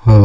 Hi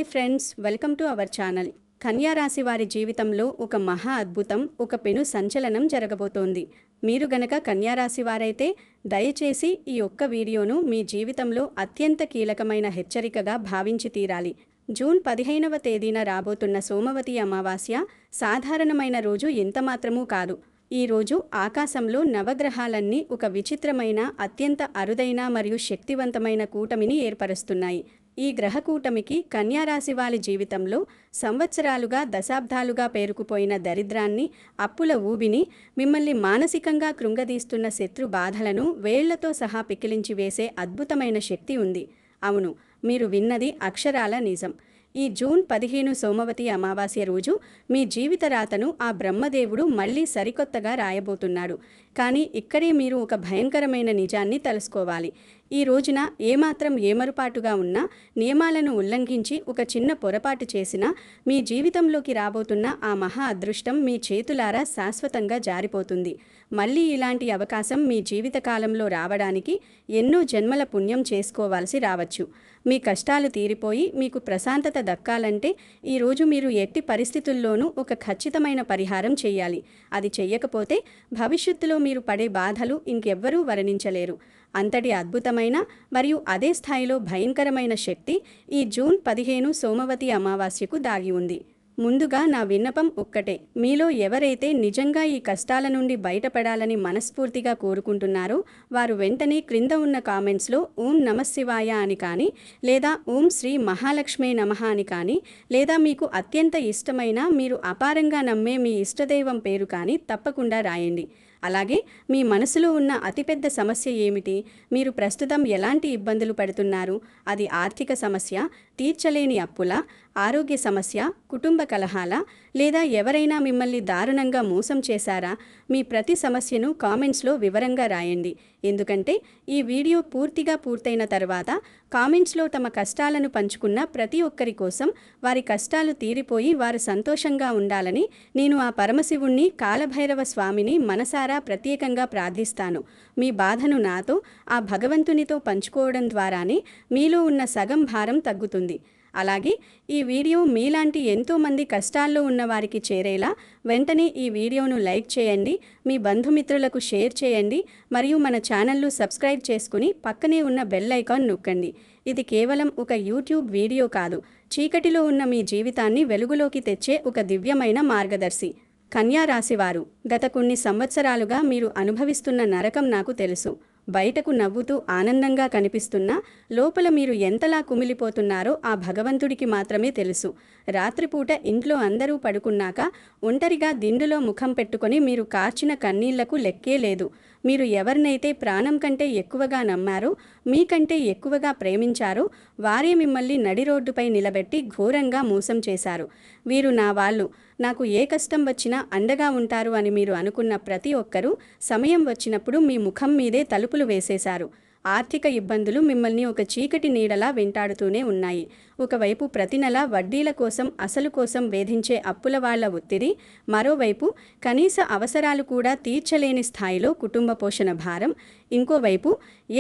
friends, welcome to our channel. కన్యా రాశి వారి జీవితంలో ఒక మహా అద్భుతం, ఒక పెను సంచలనం జరగబోతోంది. మీరు గనక కన్యా రాశి వారైతే దయచేసి ఈ ఒక్క వీడియోను మీ జీవితంలో అత్యంత కీలకమైన హెచ్చరికగా భావించి తీరాలి. జూన్ 15వ తేదీన రాబోతున్న సోమవతి అమావాస్య సాధారణమైన రోజు ఎంతమాత్రమూ కాదు. ఈ రోజు ఆకాశంలో నవగ్రహాలన్నీ ఒక విచిత్రమైన, అత్యంత అరుదైన మరియు శక్తివంతమైన కూటమిని ఏర్పరుస్తున్నాయి. ఈ గ్రహకూటమికి కన్యారాశి వారి జీవితంలో సంవత్సరాలుగా, దశాబ్దాలుగా పేరుకుపోయిన దరిద్రాన్ని, అప్పుల ఊబిని, మిమ్మల్ని మానసికంగా కృంగదీస్తున్న శత్రు బాధలను వేళ్లతో సహా పికిలించి వేసే అద్భుతమైన శక్తి ఉంది. అవును, మీరు విన్నది అక్షరాల నిజం. ఈ జూన్ 15 సోమవతి అమావాస్య రోజు మీ జీవిత రాతను ఆ బ్రహ్మదేవుడు మళ్ళీ సరికొత్తగా రాయబోతున్నాడు. కానీ ఇక్కడే మీరు ఒక భయంకరమైన నిజాన్ని తెలుసుకోవాలి. ఈ రోజున ఏమాత్రం ఏమరుపాటుగా ఉన్నా, నియమాలను ఉల్లంఘించి ఒక చిన్న పొరపాటు చేసినా మీ జీవితంలోకి రాబోతున్న ఆ మహా అదృష్టం మీ చేతులారా శాశ్వతంగా జారిపోతుంది. మళ్ళీ ఇలాంటి అవకాశం మీ జీవితకాలంలో రావడానికి ఎన్నో జన్మల పుణ్యం చేసుకోవాల్సి రావచ్చు. మీ కష్టాలు తీరిపోయి మీకు ప్రశాంతత దక్కాలంటే ఈరోజు మీరు ఎట్టి పరిస్థితుల్లోనూ ఒక ఖచ్చితమైన పరిహారం చేయాలి. అది చెయ్యకపోతే భవిష్యత్తులో మీరు పడే బాధలు ఇంకెవ్వరూ వర్ణించలేరు. అంతటి అద్భుతమైన మరియు అదే స్థాయిలో భయంకరమైన శక్తి ఈ జూన్ 15 సోమవతి అమావాస్యకు దాగి ఉంది. ముందుగా నా విన్నపం ఒక్కటే. మీలో ఎవరైతే నిజంగా ఈ కష్టాల నుండి బయటపడాలని మనస్ఫూర్తిగా కోరుకుంటున్నారో వారు వెంటనే క్రింద ఉన్న కామెంట్స్లో ఓం నమఃశివాయ అని కానీ, లేదా ఓం శ్రీ మహాలక్ష్మే నమః అని కానీ, లేదా మీకు అత్యంత ఇష్టమైన, మీరు అపారంగా నమ్మే మీ ఇష్టదైవం పేరు కానీ తప్పకుండా రాయండి. అలాగే మీ మనసులో ఉన్న అతిపెద్ద సమస్య ఏమిటి? మీరు ప్రస్తుతం ఎలాంటి ఇబ్బందులు పడుతున్నారు? అది ఆర్థిక సమస్య, తీర్చలేని అప్పుల, ఆరోగ్య సమస్య, కుటుంబ కలహాల, లేదా ఎవరైనా మిమ్మల్ని దారుణంగా మోసం చేశారా? మీ ప్రతి సమస్యను కామెంట్స్లో వివరంగా రాయండి. ఎందుకంటే ఈ వీడియో పూర్తిగా పూర్తయిన తర్వాత కామెంట్స్లో తమ కష్టాలను పంచుకున్న ప్రతి ఒక్కరి కోసం, వారి కష్టాలు తీరిపోయి వారు సంతోషంగా ఉండాలని నేను ఆ పరమశివుణ్ణి, కాలభైరవ స్వామిని మనసారా ప్రత్యేకంగా ప్రార్థిస్తాను. మీ బాధను నాతో, ఆ భగవంతునితో పంచుకోవడం ద్వారానే మీలో ఉన్న సగం భారం తగ్గుతుంది. అలాగే ఈ వీడియో మీలాంటి ఎంతోమంది కష్టాల్లో ఉన్న వారికి చేరేలా వెంటనే ఈ వీడియోను లైక్ చేయండి, మీ బంధుమిత్రులకు షేర్ చేయండి, మరియు మన ఛానల్ను సబ్స్క్రైబ్ చేసుకుని పక్కనే ఉన్న బెల్ ఐకాన్ నొక్కండి. ఇది కేవలం ఒక యూట్యూబ్ వీడియో కాదు, చీకటిలో ఉన్న మీ జీవితాన్ని వెలుగులోకి తెచ్చే ఒక దివ్యమైన మార్గదర్శి. కన్యా రాశివారు, గత కొన్ని సంవత్సరాలుగా మీరు అనుభవిస్తున్న నరకం నాకు తెలుసు. బయటకు నవ్వుతూ ఆనందంగా కనిపిస్తున్నా లోపల మీరు ఎంతలా కుమిలిపోతున్నారో ఆ భగవంతుడికి మాత్రమే తెలుసు. రాత్రిపూట ఇంట్లో అందరూ పడుకున్నాక ఒంటరిగా దిండులో ముఖం పెట్టుకొని మీరు కార్చిన కన్నీళ్లకు లెక్కే లేదు. మీరు ఎవరినైతే ప్రాణం కంటే ఎక్కువగా నమ్మారో, మీకంటే ఎక్కువగా ప్రేమించారో వారే మిమ్మల్ని నడి రోడ్డుపై నిలబెట్టి ఘోరంగా మోసం చేశారు. వీరు నా వాళ్ళు, నాకు ఏ కష్టం వచ్చినా అండగా ఉంటారు అని మీరు అనుకున్న ప్రతి ఒక్కరూ సమయం వచ్చినప్పుడు మీ ముఖం మీదే తలుపులు వేసేశారు. ఆర్థిక ఇబ్బందులు మిమ్మల్ని ఒక చీకటి నీడలా వెంటాడుతూనే ఉన్నాయి. ఒకవైపు ప్రతి నెల వడ్డీల కోసం, అసలు కోసం వేధించే అప్పుల వాళ్ల ఒత్తిడి, మరోవైపు కనీస అవసరాలు కూడా తీర్చలేని స్థాయిలో కుటుంబ పోషణ భారం, ఇంకోవైపు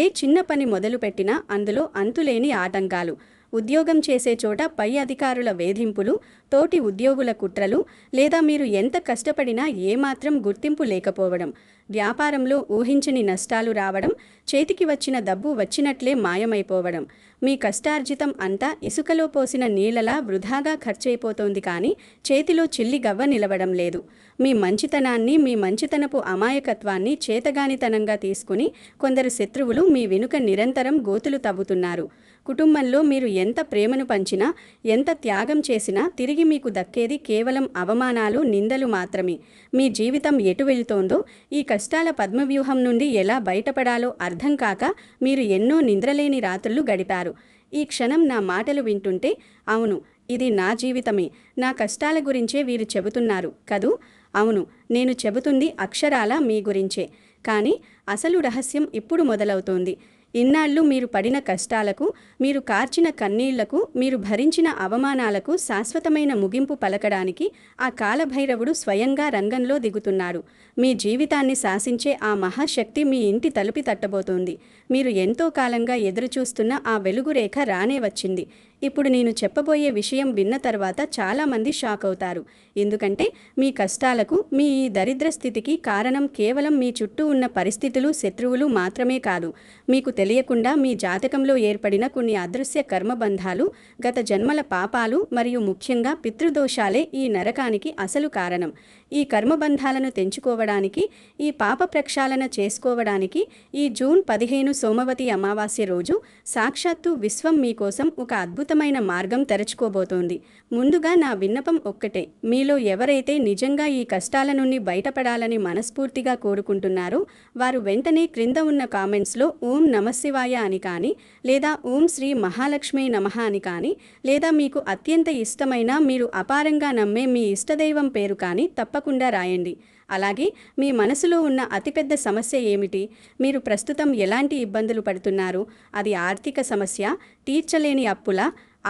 ఏ చిన్న పని మొదలుపెట్టినా అందులో అంతులేని ఆటంకాలు, ఉద్యోగం చేసే చోట పై అధికారుల వేధింపులు, తోటి ఉద్యోగుల కుట్రలు, లేదా మీరు ఎంత కష్టపడినా ఏమాత్రం గుర్తింపు లేకపోవడం, వ్యాపారంలో ఊహించని నష్టాలు రావడం, చేతికి వచ్చిన డబ్బు వచ్చినట్లే మాయమైపోవడం, మీ కష్టార్జితం అంతా ఇసుకలో పోసిన నీళ్లలా వృధాగా ఖర్చయిపోతోంది కానీ చేతిలో చిల్లి గవ్వ నిలవడం లేదు. మీ మంచితనాన్ని, మీ మంచితనపు అమాయకత్వాన్ని చేతగానితనంగా తీసుకుని కొందరు శత్రువులు మీ వెనుక నిరంతరం గోతులు తవ్వుతున్నారు. కుటుంబంలో మీరు ఎంత ప్రేమను పంచినా, ఎంత త్యాగం చేసినా తిరిగి మీకు దక్కేది కేవలం అవమానాలు, నిందలు మాత్రమే. మీ జీవితం ఎటు వెళుతోందో, ఈ కష్టాల పద్మవ్యూహం నుండి ఎలా బయటపడాలో అర్థం కాక మీరు ఎన్నో నిద్రలేని రాత్రులు గడిపారు. ఈ క్షణం నా మాటలు వింటుంటే, అవును, ఇది నా జీవితమే, నా కష్టాల గురించే వీరు చెబుతున్నారు కదూ? అవును, నేను చెబుతుంది అక్షరాల మీ గురించే. కానీ అసలు రహస్యం ఇప్పుడు మొదలవుతోంది. ఇన్నాళ్ళు మీరు పడిన కష్టాలకు, మీరు కార్చిన కన్నీళ్లకు, మీరు భరించిన అవమానాలకు శాశ్వతమైన ముగింపు పలకడానికి ఆ కాలభైరవుడు స్వయంగా రంగంలో దిగుతున్నాడు. మీ జీవితాన్ని శాసించే ఆ మహాశక్తి మీ ఇంటి తలుపు తట్టబోతోంది. మీరు ఎంతో కాలంగా ఎదురుచూస్తున్న ఆ వెలుగు రేఖ రానే వచ్చింది. ఇప్పుడు నేను చెప్పబోయే విషయం విన్న తర్వాత చాలామంది షాక్ అవుతారు. ఎందుకంటే మీ కష్టాలకు, మీ ఈ దరిద్ర స్థితికి కారణం కేవలం మీ చుట్టూ ఉన్న పరిస్థితులు, శత్రువులు మాత్రమే కాదు. మీకు తెలియకుండా మీ జాతకంలో ఏర్పడిన కొన్ని అదృశ్య కర్మబంధాలు, గత జన్మల పాపాలు మరియు ముఖ్యంగా పితృదోషాలే ఈ నరకానికి అసలు కారణం. ఈ కర్మబంధాలను తెంచుకోవడానికి, ఈ పాప ప్రక్షాళన చేసుకోవడానికి ఈ జూన్ 15 సోమవతి అమావాస్య రోజు సాక్షాత్తు విశ్వం మీకోసం ఒక అద్భుతమైన మార్గం తెరుచుకోబోతోంది. ముందుగా నా విన్నపం ఒక్కటే, మీలో ఎవరైతే నిజంగా ఈ కష్టాల నుండి బయటపడాలని మనస్ఫూర్తిగా కోరుకుంటున్నారో వారు వెంటనే క్రింద ఉన్న కామెంట్స్లో ఓం నమశివాయ అని కానీ, లేదా ఓం శ్రీ మహాలక్ష్మి నమః అని కానీ, లేదా మీకు అత్యంత ఇష్టమైన, మీరు అపారంగా నమ్మే మీ ఇష్టదైవం పేరు కానీ తప్పకుండా రాయండి. అలాగే మీ మనసులో ఉన్న అతిపెద్ద సమస్య ఏమిటి? మీరు ప్రస్తుతం ఎలాంటి ఇబ్బందులు పడుతున్నారు? అది ఆర్థిక సమస్య, తీర్చలేని అప్పుల,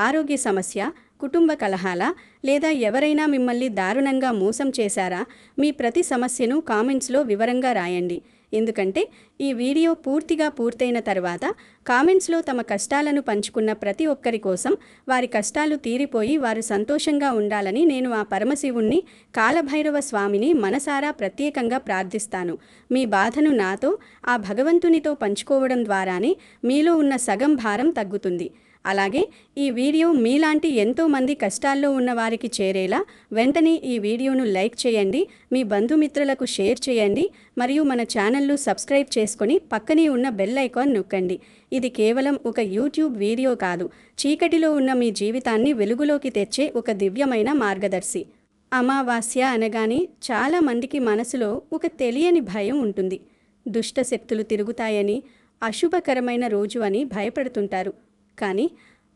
ఆరోగ్య సమస్య, కుటుంబ కలహాల, లేదా ఎవరైనా మిమ్మల్ని దారుణంగా మోసం చేశారా? మీ ప్రతి సమస్యను కామెంట్స్లో వివరంగా రాయండి. ఎందుకంటే ఈ వీడియో పూర్తిగా పూర్తయిన తర్వాత కామెంట్స్లో తమ కష్టాలను పంచుకున్న ప్రతి ఒక్కరి కోసం, వారి కష్టాలు తీరిపోయి వారు సంతోషంగా ఉండాలని నేను ఆ పరమశివుణ్ణి, కాలభైరవ స్వామిని మనసారా ప్రత్యేకంగా ప్రార్థిస్తాను. మీ బాధను నాతో, ఆ భగవంతునితో పంచుకోవడం ద్వారానే మీలో ఉన్న సగం భారం తగ్గుతుంది. అలాగే ఈ వీడియో మీలాంటి ఎంతోమంది కష్టాల్లో ఉన్న వారికి చేరేలా వెంటనే ఈ వీడియోను లైక్ చేయండి, మీ బంధుమిత్రులకు షేర్ చేయండి మరియు మన ఛానల్ను సబ్స్క్రైబ్ చేసుకొని పక్కనే ఉన్న బెల్ ఐకాన్ నొక్కండి. ఇది కేవలం ఒక యూట్యూబ్ వీడియో కాదు, చీకటిలో ఉన్న మీ జీవితాన్ని వెలుగులోకి తెచ్చే ఒక దివ్యమైన మార్గదర్శి. అమావాస్య అనగానే చాలామందికి మనసులో ఒక తెలియని భయం ఉంటుంది. దుష్ట శక్తులు తిరుగుతాయని, అశుభకరమైన రోజు అని భయపడుతుంటారు. కానీ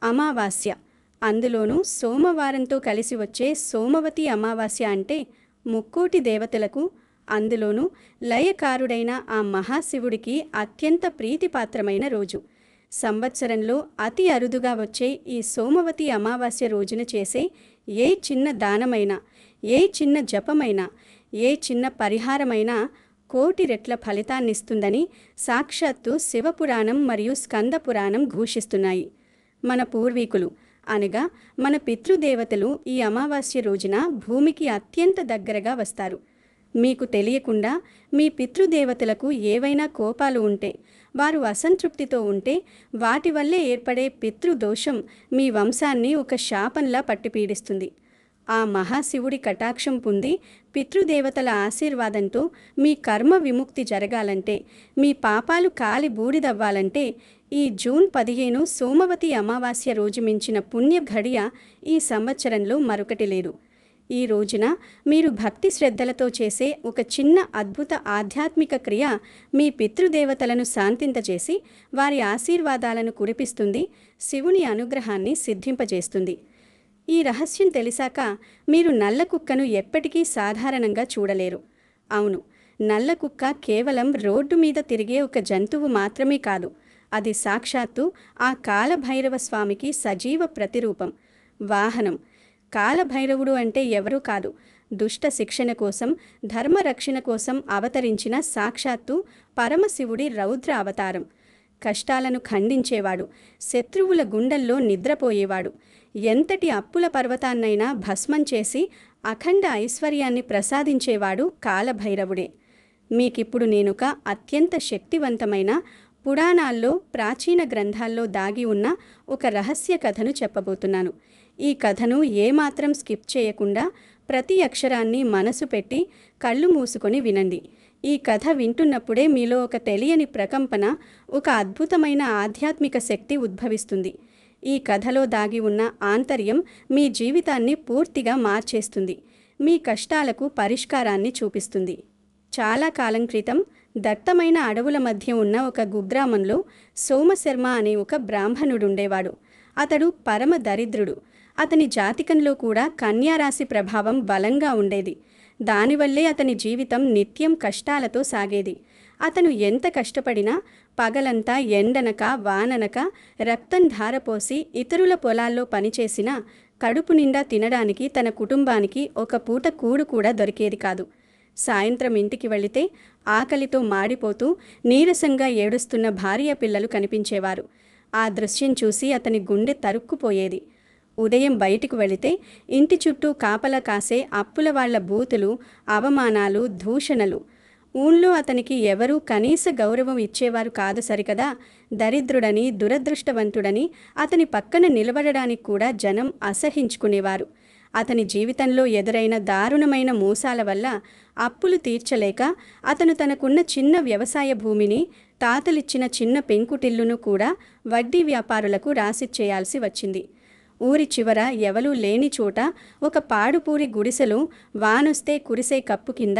అమావాస్య, అందులోనూ సోమవారంతో కలిసి వచ్చే సోమవతి అమావాస్య అంటే ముక్కోటి దేవతలకు, అందులోనూ లయకారుడైన ఆ మహాశివుడికి అత్యంత ప్రీతిపాత్రమైన రోజు. సంవత్సరంలో అతి అరుదుగా వచ్చే ఈ సోమవతి అమావాస్య రోజున చేసే ఏ చిన్న దానమైనా, ఏ చిన్న జపమైనా, ఏ చిన్న పరిహారమైనా కోటి రెట్ల ఫలితాన్నిస్తుందని సాక్షాత్తు శివపురాణం మరియు స్కంద పురాణం ఘోషిస్తున్నాయి. మన పూర్వీకులు అనగా మన పితృదేవతలు ఈ అమావాస్య రోజున భూమికి అత్యంత దగ్గరగా వస్తారు. మీకు తెలియకుండా మీ పితృదేవతలకు ఏవైనా కోపాలు ఉంటే, వారు అసంతృప్తితో ఉంటే, వాటి వల్లే ఏర్పడే పితృదోషం మీ వంశాన్ని ఒక శాపంలా పట్టిపీడిస్తుంది. ఆ మహాశివుడి కటాక్షం పొంది పితృదేవతల ఆశీర్వాదంతో మీ కర్మ విముక్తి జరగాలంటే, మీ పాపాలు కాలి బూడిదవ్వాలంటే ఈ జూన్ 15 సోమవతి అమావాస్య రోజు మించిన పుణ్య ఘడియ ఈ సంవత్సరంలో మరొకటి లేదు. ఈ రోజున మీరు భక్తి శ్రద్ధలతో చేసే ఒక చిన్న అద్భుత ఆధ్యాత్మిక క్రియ మీ పితృదేవతలను శాంతింపజేసి వారి ఆశీర్వాదాలను కురిపిస్తుంది, శివుని అనుగ్రహాన్ని సిద్ధింపజేస్తుంది. ఈ రహస్యం తెలిసాక మీరు నల్ల కుక్కను ఎప్పటికీ సాధారణంగా చూడలేరు. అవును, నల్ల కుక్క కేవలం రోడ్డు మీద తిరిగే ఒక జంతువు మాత్రమే కాదు, అది సాక్షాత్తు ఆ కాలభైరవ స్వామికి సజీవ ప్రతిరూపం, వాహనం. కాలభైరవుడు అంటే ఎవరూ కాదు, దుష్ట శిక్షణ కోసం, ధర్మరక్షణ కోసం అవతరించిన సాక్షాత్తు పరమశివుడి రౌద్ర అవతారం. కష్టాలను ఖండించేవాడు, శత్రువుల గుండెల్లో నిద్రపోయేవాడు, ఎంతటి అప్పుల పర్వతాన్నైనా భస్మం చేసి అఖండ ఐశ్వర్యాన్ని ప్రసాదించేవాడు కాలభైరవుడే. మీకిప్పుడు నేనొక అత్యంత శక్తివంతమైన, పురాణాల్లో, ప్రాచీన గ్రంథాల్లో దాగి ఉన్న ఒక రహస్య కథను చెప్పబోతున్నాను. ఈ కథను ఏమాత్రం స్కిప్ చేయకుండా ప్రతి అక్షరాన్ని మనసు పెట్టి కళ్ళు మూసుకొని వినండి. ఈ కథ వింటున్నప్పుడే మీలో ఒక తెలియని ప్రకంపన, ఒక అద్భుతమైన ఆధ్యాత్మిక శక్తి ఉద్భవిస్తుంది. ఈ కథలో దాగి ఉన్న ఆంతర్యం మీ జీవితాన్ని పూర్తిగా మార్చేస్తుంది, మీ కష్టాలకు పరిష్కారాన్ని చూపిస్తుంది. చాలా కాలం క్రితం దట్టమైన అడవుల మధ్య ఉన్న ఒక కుగ్రామంలో సోమశర్మ అనే ఒక బ్రాహ్మణుడుండేవాడు. అతడు పరమ దరిద్రుడు. అతని జాతకంలో కూడా కన్యారాశి ప్రభావం బలంగా ఉండేది. దానివల్లే అతని జీవితం నిత్యం కష్టాలతో సాగేది. అతను ఎంత కష్టపడినా, పగలంతా ఎండనక వాననక రక్తం ధారపోసి ఇతరుల పొలాల్లో పనిచేసినా కడుపు నిండా తినడానికి తన కుటుంబానికి ఒక పూట కూడు కూడా దొరికేది కాదు. సాయంత్రం ఇంటికి వెళితే ఆకలితో మాడిపోతూ నీరసంగా ఏడుస్తున్న భార్య పిల్లలు కనిపించేవారు. ఆ దృశ్యం చూసి అతని గుండె తరుక్కుపోయేది. ఉదయం బయటికి వెళితే ఇంటి చుట్టూ కాపలా కాసే అప్పుల వాళ్ల బూతులు, అవమానాలు, దూషణలు. ఊళ్ళో అతనికి ఎవరూ కనీస గౌరవం ఇచ్చేవారు కాదు సరికదా, దరిద్రుడని, దురదృష్టవంతుడని అతని పక్కన నిలబడడానికి కూడా జనం అసహించుకునేవారు. అతని జీవితంలో ఎదురైన దారుణమైన మోసాల వల్ల అప్పులు తీర్చలేక అతను తనకున్న చిన్న వ్యవసాయ భూమిని, తాతలిచ్చిన చిన్న పెంకుటిల్లును కూడా వడ్డీ వ్యాపారులకు రాసిచ్చేయాల్సి వచ్చింది. ఊరి చివర ఎవలూ లేని చోట ఒక పాడుపూరి గుడిసెలో వానొస్తే కురిసే కప్పు కింద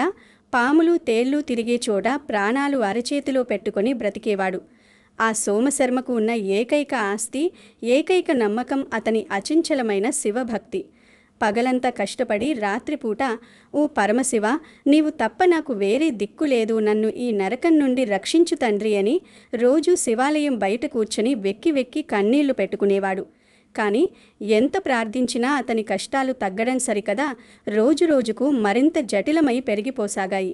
పాములు తేళ్లు తిరిగే చోట ప్రాణాలు అరచేతిలో పెట్టుకొని బ్రతికేవాడు. ఆ సోమశర్మకు ఉన్న ఏకైక ఆస్తి, ఏకైక నమ్మకం అతని అచంచలమైన శివభక్తి. పగలంతా కష్టపడి రాత్రిపూట, ఓ పరమశివ, నీవు తప్ప నాకు వేరే దిక్కు లేదు, నన్ను ఈ నరకం నుండి రక్షించు తండ్రి అని రోజూ శివాలయం బయట కూర్చొని వెక్కి వెక్కి కన్నీళ్లు పెట్టుకునేవాడు. కానీ ఎంత ప్రార్థించినా అతని కష్టాలు తగ్గడం సరికదా, రోజురోజుకు మరింత జటిలమై పెరిగిపోసాగాయి.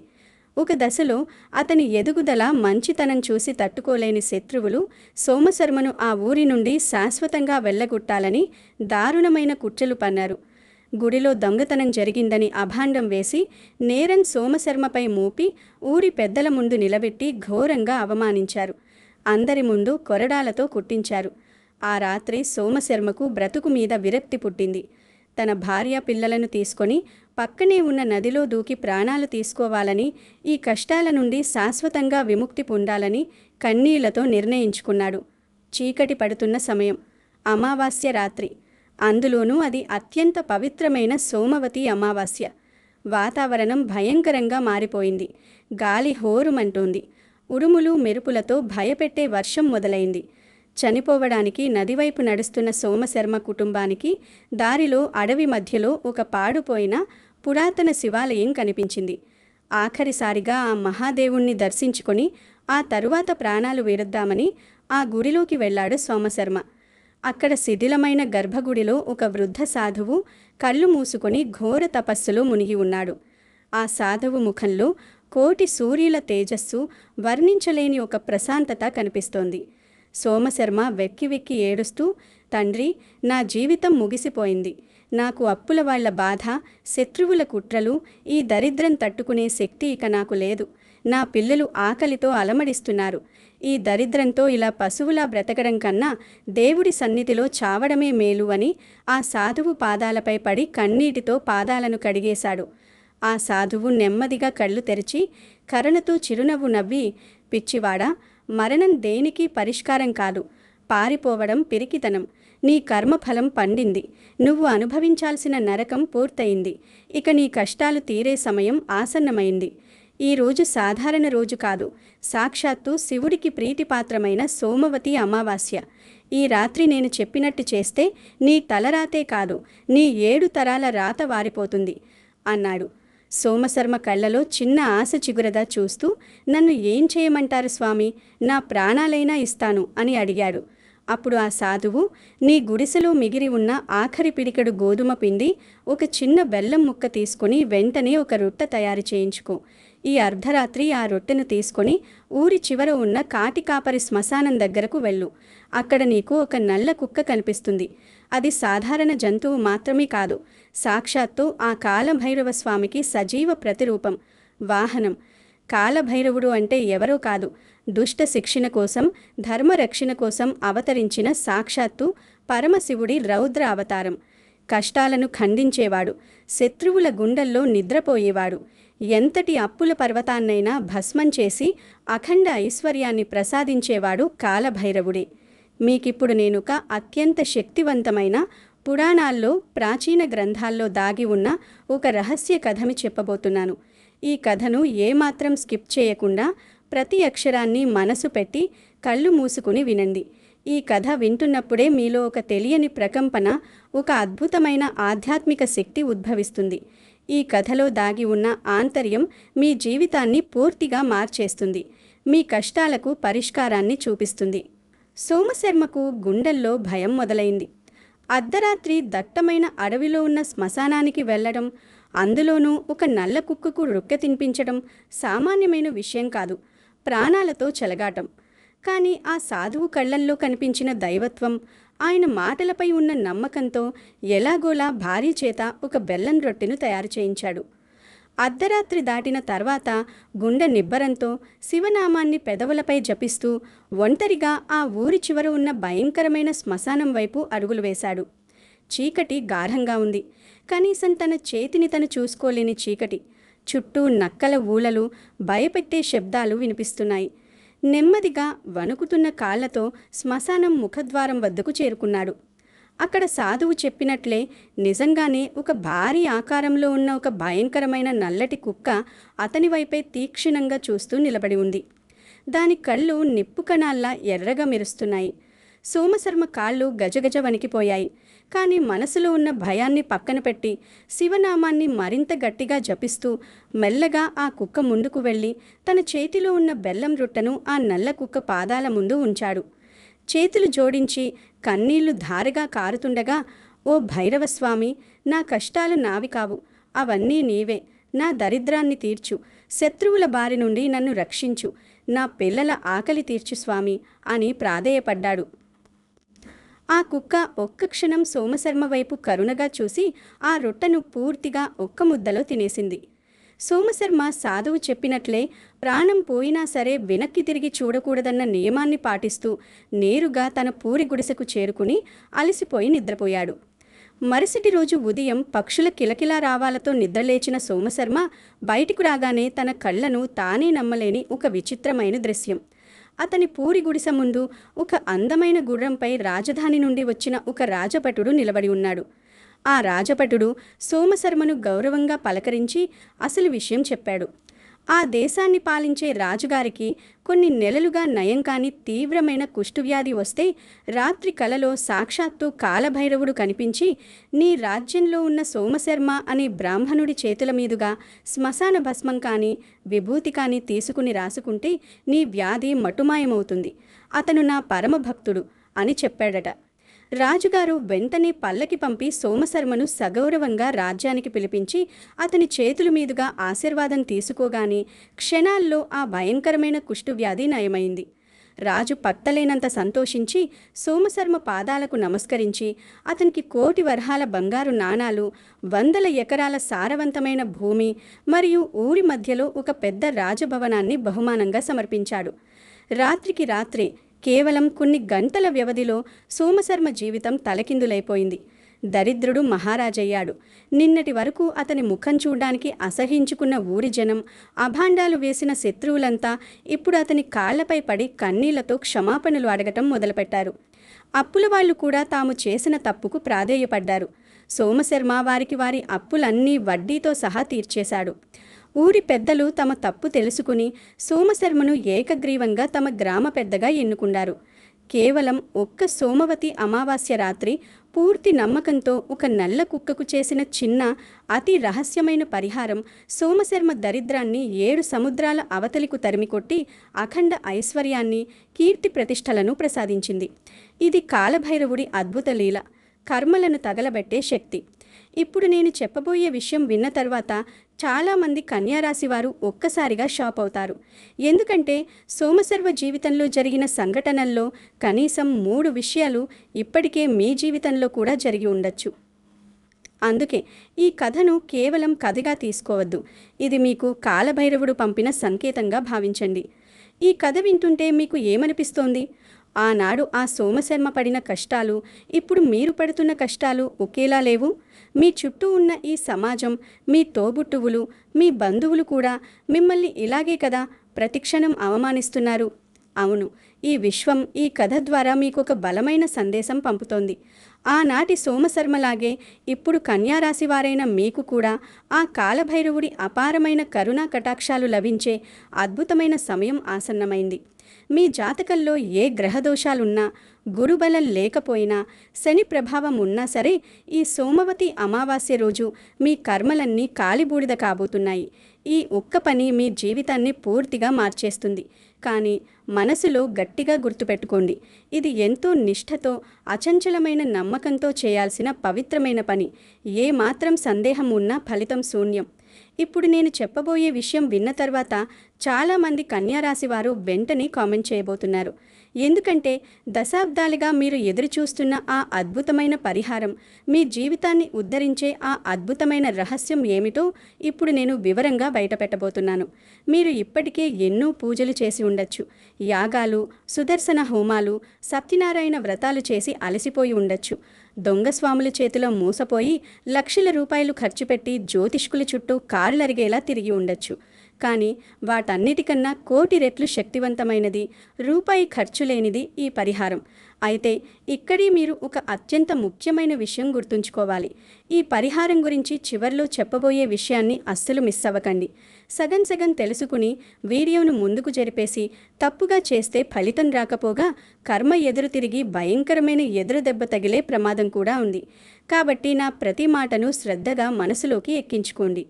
ఒక దశలో అతని ఎదుగుదల, మంచితనం చూసి తట్టుకోలేని శత్రువులు సోమశర్మను ఆ ఊరి నుండి శాశ్వతంగా వెళ్ళగొట్టాలని దారుణమైన కుట్రలు పన్నారు. గుడిలో దొంగతనం జరిగిందని అభాండం వేసి నేరం సోమశర్మపై మోపి ఊరి పెద్దల ముందు నిలబెట్టి ఘోరంగా అవమానించారు. అందరి ముందు కొరడాలతో కుట్టించారు. ఆ రాత్రి సోమశర్మకు బ్రతుకు మీద విరక్తి పుట్టింది. తన భార్య పిల్లలను తీసుకొని పక్కనే ఉన్న నదిలో దూకి ప్రాణాలు తీసుకోవాలని, ఈ కష్టాల నుండి శాశ్వతంగా విముక్తి పొందాలని కన్నీళ్లతో నిర్ణయించుకున్నాడు. చీకటి పడుతున్న సమయం, అమావాస్య రాత్రి. అందులోనూ అది అత్యంత పవిత్రమైన సోమవతి అమావాస్య. వాతావరణం భయంకరంగా మారిపోయింది. గాలి హోరుమంటోంది. ఉరుములు మెరుపులతో భయపెట్టే వర్షం మొదలైంది. చనిపోవడానికి నదివైపు నడుస్తున్న సోమశర్మ కుటుంబానికి దారిలో అడవి మధ్యలో ఒక పాడుపోయిన పురాతన శివాలయం కనిపించింది. ఆఖరిసారిగా ఆ మహాదేవుణ్ణి దర్శించుకొని ఆ తరువాత ప్రాణాలు విడుద్దామని ఆ గుడిలోకి వెళ్ళాడు సోమశర్మ. అక్కడ శిథిలమైన గర్భగుడిలో ఒక వృద్ధ సాధువు కళ్ళు మూసుకొని ఘోర తపస్సులో మునిగి ఉన్నాడు. ఆ సాధువు ముఖంలో కోటి సూర్యుల తేజస్సు, వర్ణించలేని ఒక ప్రశాంతత కనిపిస్తోంది. సోమశర్మ వెక్కి వెక్కి ఏడుస్తూ, తండ్రి, నా జీవితం ముగిసిపోయింది. నాకు అప్పుల వాళ్ల బాధ, శత్రువుల కుట్రలు, ఈ దరిద్రం తట్టుకునే శక్తి ఇక నాకు లేదు. నా పిల్లలు ఆకలితో అలమడిస్తున్నారు. ఈ దరిద్రంతో ఇలా పశువులా బ్రతకడం కన్నా దేవుడి సన్నిధిలో చావడమే మేలు అని ఆ సాధువు పాదాలపై పడి కన్నీటితో పాదాలను కడిగేశాడు. ఆ సాధువు నెమ్మదిగా కళ్ళు తెరిచి కరుణతో చిరునవ్వు నవ్వి, పిచ్చివాడా, మరణం దేనికి పరిష్కారం కాదు. పారిపోవడం పిరికితనం. నీ కర్మఫలం పండింది. నువ్వు అనుభవించాల్సిన నరకం పూర్తయింది. ఇక నీ కష్టాలు తీరే సమయం ఆసన్నమైంది. ఈ రోజు సాధారణ రోజు కాదు. సాక్షాత్తు శివుడికి ప్రీతిపాత్రమైన సోమవతి అమావాస్య. ఈ రాత్రి నేను చెప్పినట్టు చేస్తే నీ తలరాతే కాదు, నీ 7 తరాల రాత వారిపోతుంది అన్నాడు. సోమశర్మ కళ్ళలో చిన్న ఆశ చిగురదా చూస్తూ, నన్ను ఏం చేయమంటారు స్వామి, నా ప్రాణాలైనా ఇస్తాను అని అడిగాడు. అప్పుడు ఆ సాధువు, నీ గుడిసెలో మిగిలి ఉన్న ఆఖరి పిడికెడు గోధుమ పిండి, ఒక చిన్న బెల్లం ముక్క తీసుకొని వెంటనే ఒక రొట్టె తయారు చేయించుకో. ఈ అర్ధరాత్రి ఆ రొట్టెను తీసుకొని ఊరి చివర ఉన్న కాటికాపరి శ్మశానం దగ్గరకు వెళ్ళు. అక్కడ నీకు ఒక నల్ల కుక్క కనిపిస్తుంది. అది సాధారణ జంతువు మాత్రమే కాదు, సాక్షాత్తు ఆ కాలభైరవ స్వామికి సజీవ ప్రతిరూపం, వాహనం. కాలభైరవుడు అంటే ఎవరో కాదు, దుష్ట శిక్షణ కోసం, ధర్మరక్షణ కోసం అవతరించిన సాక్షాత్తు పరమశివుడి రౌద్ర అవతారం. కష్టాలను ఖండించేవాడు, శత్రువుల గుండెల్లో నిద్రపోయేవాడు, ఎంతటి అప్పుల పర్వతాన్నైనా భస్మం చేసి అఖండ ఐశ్వర్యాన్ని ప్రసాదించేవాడు కాలభైరవుడే. మీకిప్పుడు నేనొక అత్యంత శక్తివంతమైన, పురాణాల్లో, ప్రాచీన గ్రంథాల్లో దాగి ఉన్న ఒక రహస్య కథని చెప్పబోతున్నాను. ఈ కథను ఏమాత్రం స్కిప్ చేయకుండా ప్రతి అక్షరాన్ని మనసు పెట్టి కళ్ళు మూసుకుని వినండి. ఈ కథ వింటున్నప్పుడే మీలో ఒక తెలియని ప్రకంపన, ఒక అద్భుతమైన ఆధ్యాత్మిక శక్తి ఉద్భవిస్తుంది. ఈ కథలో దాగి ఉన్న ఆంతర్యం మీ జీవితాన్ని పూర్తిగా మార్చేస్తుంది, మీ కష్టాలకు పరిష్కారాన్ని చూపిస్తుంది. సోమశర్మకు గుండెల్లో భయం మొదలైంది. అర్ధరాత్రి దట్టమైన అడవిలో ఉన్న శ్మశానానికి వెళ్ళడం, అందులోనూ ఒక నల్ల కుక్కకు రొక్కె తినిపించడం సామాన్యమైన విషయం కాదు, ప్రాణాలతో చెలగాటం. కానీ ఆ సాధువు కళ్ళల్లో కనిపించిన దైవత్వం, ఆయన మాటలపై ఉన్న నమ్మకంతో ఎలాగోలా భార్య చేత ఒక బెల్లం రొట్టెను తయారు చేయించాడు. అర్ధరాత్రి దాటిన తర్వాత గుండె నిబ్బరంతో శివనామాన్ని పెదవులపై జపిస్తూ ఒంటరిగా ఆ ఊరి చివర ఉన్న భయంకరమైన శ్మశానం వైపు అడుగులు వేశాడు. చీకటి గాఢంగా ఉంది. కనీసం తన చేతిని తను చూసుకోలేని చీకటి. చుట్టూ నక్కల ఊళలు, భయపెట్టే శబ్దాలు వినిపిస్తున్నాయి. నెమ్మదిగా వణుకుతున్న కాళ్లతో శ్మశానం ముఖద్వారం వద్దకు చేరుకున్నాడు. అక్కడ సాధువు చెప్పినట్లే నిజంగానే ఒక భారీ ఆకారంలో ఉన్న ఒక భయంకరమైన నల్లటి కుక్క అతని వైపే తీక్షణంగా చూస్తూ నిలబడి ఉంది. దాని కళ్ళు నిప్పు కణాల్లా ఎర్రగా మెరుస్తున్నాయి. సోమశర్మ కాళ్ళు గజగజ వణికిపోయాయి. కానీ మనసులో ఉన్న భయాన్ని పక్కన పెట్టి శివనామాన్ని మరింత గట్టిగా జపిస్తూ మెల్లగా ఆ కుక్క ముందుకు వెళ్ళి తన చేతిలో ఉన్న బెల్లం రొట్టెను ఆ నల్ల కుక్క పాదాల ముందు ఉంచాడు. చేతులు జోడించి కన్నీళ్లు ధారగా కారుతుండగా, ఓ భైరవస్వామి, నా కష్టాలు నావి కావు, అవన్నీ నీవే. నా దరిద్రాన్ని తీర్చు, శత్రువుల బారి నుండి నన్ను రక్షించు, నా పిల్లల ఆకలి తీర్చు స్వామి అని ప్రాధేయపడ్డాడు. ఆ కుక్క ఒక్క క్షణం సోమశర్మ వైపు కరుణగా చూసి ఆ రొట్టెను పూర్తిగా ఒక్క ముద్దలో తినేసింది. సోమశర్మ సాధువు చెప్పినట్లే ప్రాణం పోయినా సరే వెనక్కి తిరిగి చూడకూడదన్న నియమాన్ని పాటిస్తూ నేరుగా తన పూరి గుడిసెకు చేరుకుని అలసిపోయి నిద్రపోయాడు. మరుసటి రోజు ఉదయం పక్షుల కిలకిలా రావాలతో నిద్రలేచిన సోమశర్మ బయటికి రాగానే తన కళ్ళను తానే నమ్మలేని ఒక విచిత్రమైన దృశ్యం. అతని పూరి గుడిసె ముందు ఒక అందమైన గుర్రంపై రాజధాని నుండి వచ్చిన ఒక రాజభటుడు నిలబడి ఉన్నాడు. ఆ రాజభటుడు సోమశర్మను గౌరవంగా పలకరించి అసలు విషయం చెప్పాడు. ఆ దేశాన్ని పాలించే రాజుగారికి కొన్ని నెలలుగా నయం కాని తీవ్రమైన కుష్ఠువ్యాధి వస్తే రాత్రి కలలో సాక్షాత్తు కాలభైరవుడు కనిపించి, నీ రాజ్యంలో ఉన్న సోమశర్మ అనే బ్రాహ్మణుడి చేతుల మీదుగా శ్మశాన భస్మం కానీ విభూతి కానీ తీసుకుని రాసుకుంటే నీ వ్యాధి మటుమాయమవుతుంది. అతను నా పరమభక్తుడు అని చెప్పాడట. రాజుగారు వెంటనే పల్లకి పంపి సోమశర్మను సగౌరవంగా రాజ్యానికి పిలిపించి అతని చేతుల మీదుగా ఆశీర్వాదం తీసుకోగానే క్షణాల్లో ఆ భయంకరమైన కుష్ఠువ్యాధి నయమైంది. రాజు పట్టలేనంత సంతోషించి సోమశర్మ పాదాలకు నమస్కరించి అతనికి 1,000,000 వరహాల బంగారు నాణాలు, 100 ఎకరాల సారవంతమైన భూమి మరియు ఊరి మధ్యలో ఒక పెద్ద రాజభవనాన్ని బహుమానంగా సమర్పించాడు. రాత్రికి రాత్రే కేవలం కొన్ని గంటల వ్యవధిలో సోమశర్మ జీవితం తలకిందులైపోయింది. దరిద్రుడు మహారాజయ్యాడు. నిన్నటి వరకు అతని ముఖం చూడ్డానికి అసహించుకున్న ఊరి జనం, అభాండాలు వేసిన శత్రువులంతా ఇప్పుడు అతని కాళ్లపై పడి కన్నీళ్లతో క్షమాపణలు అడగటం మొదలుపెట్టారు. అప్పుల వాళ్ళు కూడా తాము చేసిన తప్పుకు ప్రాధేయపడ్డారు. సోమశర్మ వారి అప్పులన్నీ వడ్డీతో సహా తీర్చేశాడు. ఊరి పెద్దలు తమ తప్పు తెలుసుకుని సోమశర్మను ఏకగ్రీవంగా తమ గ్రామ పెద్దగా ఎన్నుకున్నారు. కేవలం ఒక్క సోమవతి అమావాస్య రాత్రి పూర్తి నమ్మకంతో ఒక నల్ల కుక్కకు చేసిన చిన్న అతి రహస్యమైన పరిహారం సోమశర్మ దరిద్రాన్ని 7 సముద్రాల అవతలికు తరిమికొట్టి అఖండ ఐశ్వర్యాన్ని, కీర్తి ప్రతిష్టలను ప్రసాదించింది. ఇది కాలభైరవుడి అద్భుత లీల, కర్మలను తగలబెట్టే శక్తి. ఇప్పుడు నేను చెప్పబోయే విషయం విన్న తర్వాత చాలామంది కన్యారాశి వారు ఒక్కసారిగా షాక్ అవుతారు. ఎందుకంటే సోమశర్మ జీవితంలో జరిగిన సంఘటనల్లో కనీసం 3 విషయాలు ఇప్పటికే మీ జీవితంలో కూడా జరిగి ఉండొచ్చు. అందుకే ఈ కథను కేవలం కథగా తీసుకోవద్దు. ఇది మీకు కాలభైరవుడు పంపిన సంకేతంగా భావించండి. ఈ కథ వింటుంటే మీకు ఏమనిపిస్తోంది? ఆనాడు ఆ సోమశర్మ పడిన కష్టాలు, ఇప్పుడు మీరు పడుతున్న కష్టాలు ఒకేలా లేవు? మీ చుట్టూ ఉన్న ఈ సమాజం, మీ తోబుట్టువులు, మీ బంధువులు కూడా మిమ్మల్ని ఇలాగే కదా ప్రతిక్షణం అవమానిస్తున్నారు. అవును, ఈ విశ్వం ఈ కథ ద్వారా మీకు ఒక బలమైన సందేశం పంపుతోంది. ఆనాటి సోమశర్మలాగే ఇప్పుడు కన్యారాశి వారైన మీకు కూడా ఆ కాలభైరవుడి అపారమైన కరుణా కటాక్షాలు లభించే అద్భుతమైన సమయం ఆసన్నమైంది. మీ జాతకంలో ఏ గ్రహదోషాలున్నా, గురుబలం లేకపోయినా, శని ప్రభావం ఉన్నా సరే ఈ సోమవతి అమావాస్య రోజు మీ కర్మలన్నీ కాలిబూడిద కాబోతున్నాయి. ఈ ఒక్క పని మీ జీవితాన్ని పూర్తిగా మార్చేస్తుంది. కానీ మనసులో గట్టిగా గుర్తుపెట్టుకోండి, ఇది ఎంతో నిష్ఠతో, అచంచలమైన నమ్మకంతో చేయాల్సిన పవిత్రమైన పని. ఏ మాత్రం సందేహం ఉన్నా ఫలితం శూన్యం. ఇప్పుడు నేను చెప్పబోయే విషయం విన్న తర్వాత చాలామంది కన్యారాశి వారు వెంటనే కామెంట్ చేయబోతున్నారు. ఎందుకంటే దశాబ్దాలుగా మీరు ఎదురుచూస్తున్న ఆ అద్భుతమైన పరిహారం, మీ జీవితాన్ని ఉద్ధరించే ఆ అద్భుతమైన రహస్యం ఏమిటో ఇప్పుడు నేను వివరంగా బయటపెట్టబోతున్నాను. మీరు ఇప్పటికే ఎన్నో పూజలు చేసి ఉండొచ్చు, యాగాలు, సుదర్శన హోమాలు, సత్యనారాయణ వ్రతాలు చేసి అలసిపోయి ఉండొచ్చు. దొంగ స్వాముల చేతిలో మోసపోయి లక్షల రూపాయలు ఖర్చు పెట్టి జ్యోతిష్కుల చుట్టూ కార్లరిగేలా తిరిగి ఉండొచ్చు. కానీ వాటన్నిటికన్నా కోటి రెట్లు శక్తివంతమైనది, రూపాయి ఖర్చు లేనిది ఈ పరిహారం. అయితే ఇక్కడే మీరు ఒక అత్యంత ముఖ్యమైన విషయం గుర్తుంచుకోవాలి. ఈ పరిహారం గురించి చివర్లో చెప్పబోయే విషయాన్ని అస్సలు మిస్ అవ్వకండి. సగం సగం తెలుసుకుని వీడియోను ముందుకు జరిపేసి తప్పుగా చేస్తే ఫలితం రాకపోగా కర్మ ఎదురు తిరిగి భయంకరమైన ఎదురు దెబ్బ తగిలే ప్రమాదం కూడా ఉంది. కాబట్టి నా ప్రతి మాటను శ్రద్ధగా మనసులోకి ఎక్కించుకోండి.